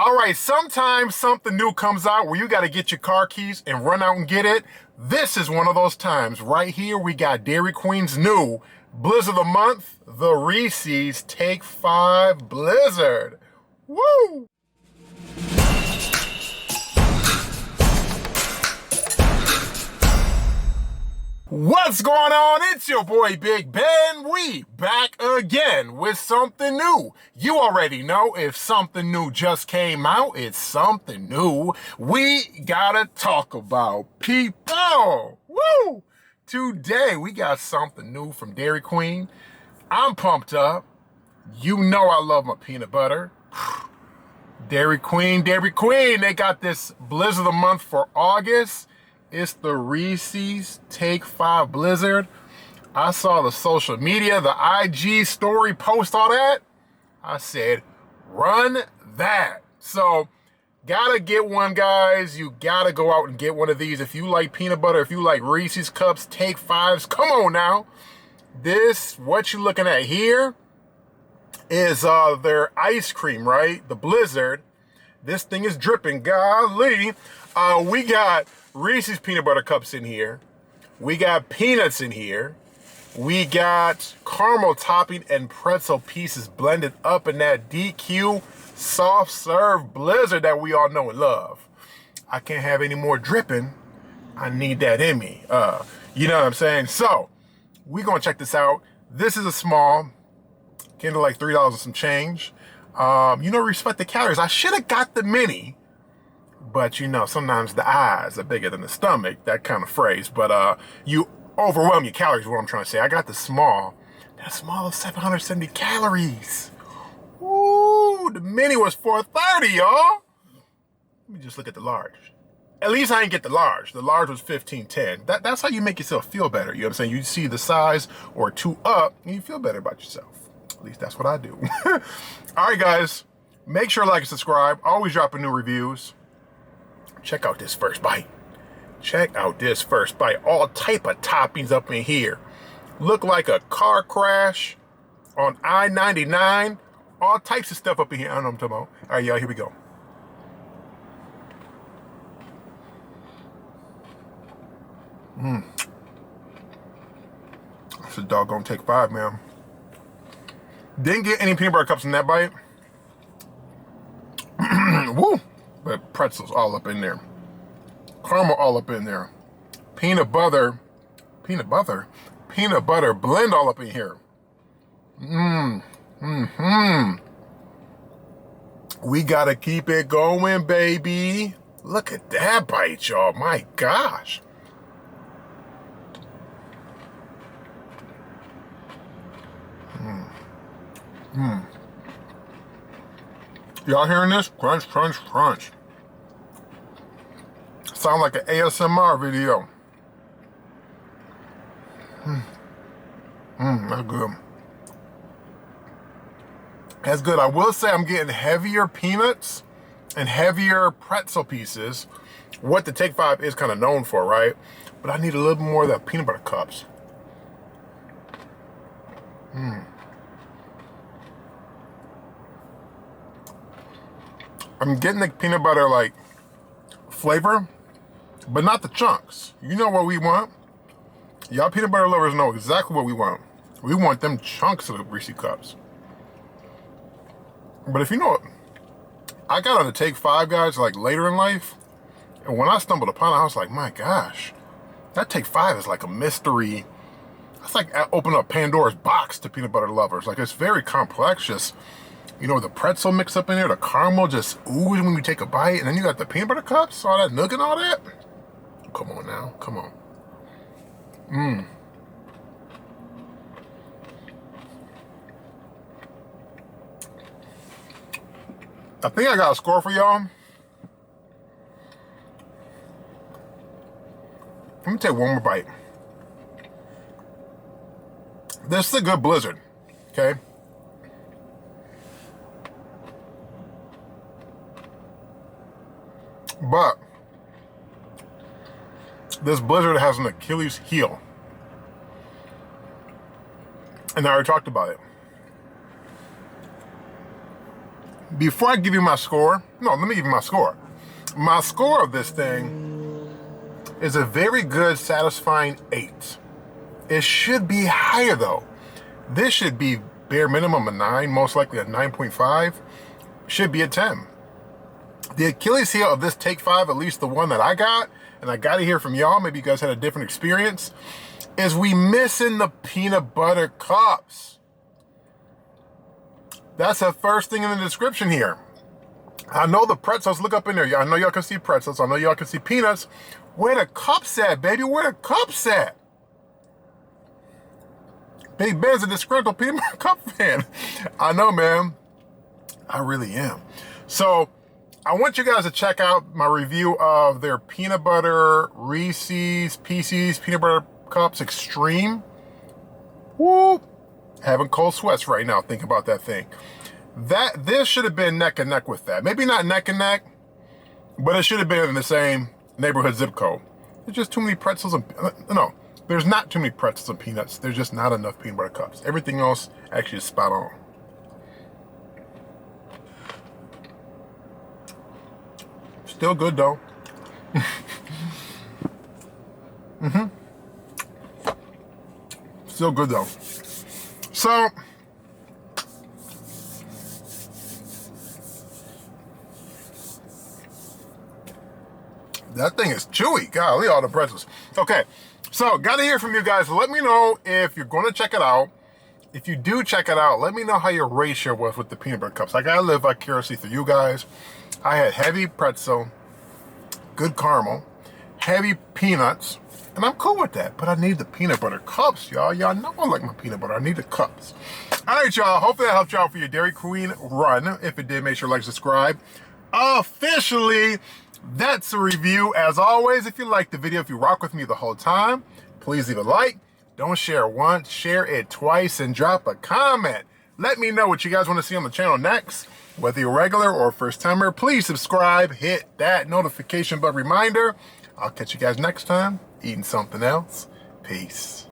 All right, sometimes something new comes out where you got to get your car keys and run out and get it. This is one of those times. Right here, we got Dairy Queen's new Blizzard of the Month, the Reese's Take 5 Blizzard. Woo! What's going on? It's your boy Big Ben. We back again with something new. You already know if something new just came out, it's something new we gotta talk about. People! Woo! Today we got something new from Dairy Queen. I'm pumped up. You know I love my peanut butter. Dairy Queen, they got this Blizzard of the Month for August. It's the Reese's Take 5 Blizzard. I saw the social media, the IG story post, all that. I said, run that. So, gotta get one, guys. You gotta go out and get one of these. If you like peanut butter, if you like Reese's Cups, Take 5s, come on now. This, what you looking at here, is their ice cream, right? The Blizzard. This thing is dripping, golly. We got Reese's peanut butter cups in here. We got peanuts in here. We got caramel topping and pretzel pieces blended up in that DQ soft serve Blizzard that we all know and love. I can't have any more dripping. I need that in me. You know what I'm saying? So, we're gonna check this out. This is a small, kind of like $3 and some change. Respect the calories. I should have got the mini. But sometimes the eyes are bigger than the stomach, that kind of phrase. But you overwhelm your calories, is what I'm trying to say. I got the small. That small is 770 calories. Ooh, the mini was 430, y'all. Let me just look at the large. At least I didn't get the large. The large was 1510. That's how you make yourself feel better. You know what I'm saying? You see the size or two up, and you feel better about yourself. At least that's what I do. All right, guys. Make sure to like and subscribe. Always dropping new reviews. Check out this first bite. Check out this first bite. All type of toppings up in here. Look like a car crash on I-99. All types of stuff up in here. I don't know what I'm talking about. All right, y'all, here we go. That's a doggone Take 5, man. Didn't get any peanut butter cups in that bite. Woo! But pretzels all up in there. Caramel all up in there. Peanut butter blend all up in here. We gotta keep it going, baby. Look at that bite, y'all. My gosh. Y'all hearing this? Crunch, crunch, crunch. Sound like an ASMR video. That's good. That's good. I will say I'm getting heavier peanuts and heavier pretzel pieces. What the Take 5 is kind of known for, right? But I need a little more of the peanut butter cups. I'm getting the peanut butter like flavor, but not the chunks. You know what we want. Y'all peanut butter lovers know exactly what we want. We want them chunks of the Reese's Cups. But if you know what, I got on the Take 5, guys, like later in life, and when I stumbled upon it, I was like, my gosh, that Take 5 is like a mystery. It's like opening up Pandora's box to peanut butter lovers. Like, it's very complex. Just, the pretzel mix up in there, the caramel just oozes when you take a bite, and then you got the peanut butter cups, all that nook and all that. Come on now, come on. I think I got a score for y'all. Let me take one more bite. This is a good Blizzard, okay? But this Blizzard has an Achilles heel. And I already talked about it. before I give you my score, no, let me give you my score. My score of this thing is a very good, satisfying 8. It should be higher though. This should be bare minimum a 9, most likely a 9.5. Should be a 10. The Achilles heel of this Take 5, at least the one that I got, and I got to hear from y'all, maybe you guys had a different experience, is we missing the peanut butter cups. That's the first thing in the description here. I know the pretzels, look up in there. I know y'all can see pretzels. I know y'all can see peanuts. Where the cups at, baby? Where the cups at? Big Ben's a disgruntled peanut butter cup fan. I know, man. I really am. So I want you guys to check out my review of their peanut butter Reese's Pieces peanut butter cups extreme. Woo! Having cold sweats right now thinking about that thing. This should have been neck and neck with that. Maybe not neck and neck, but it should have been in the same neighborhood zip code. There's just too many pretzels and no. There's not too many pretzels and peanuts. There's just not enough peanut butter cups. Everything else actually is spot on. Still good though. Still good though. So, that thing is chewy. Golly, all the pretzels. Okay, so got to hear from you guys. Let me know if you're going to check it out. If you do check it out, let me know how your ratio was with the peanut butter cups. I got to live vicariously through you guys. I had heavy pretzel, good caramel, heavy peanuts, and I'm cool with that. But I need the peanut butter cups, y'all. Y'all know I like my peanut butter. I need the cups. All right, y'all. Hopefully that helped y'all for your Dairy Queen run. If it did, make sure to like, subscribe. Officially, that's a review. As always, if you liked the video, if you rock with me the whole time, please leave a like. Don't share it once, share it twice, and drop a comment. Let me know what you guys want to see on the channel next. Whether you're a regular or a first timer, please subscribe, hit that notification bell reminder. I'll catch you guys next time, eating something else. Peace.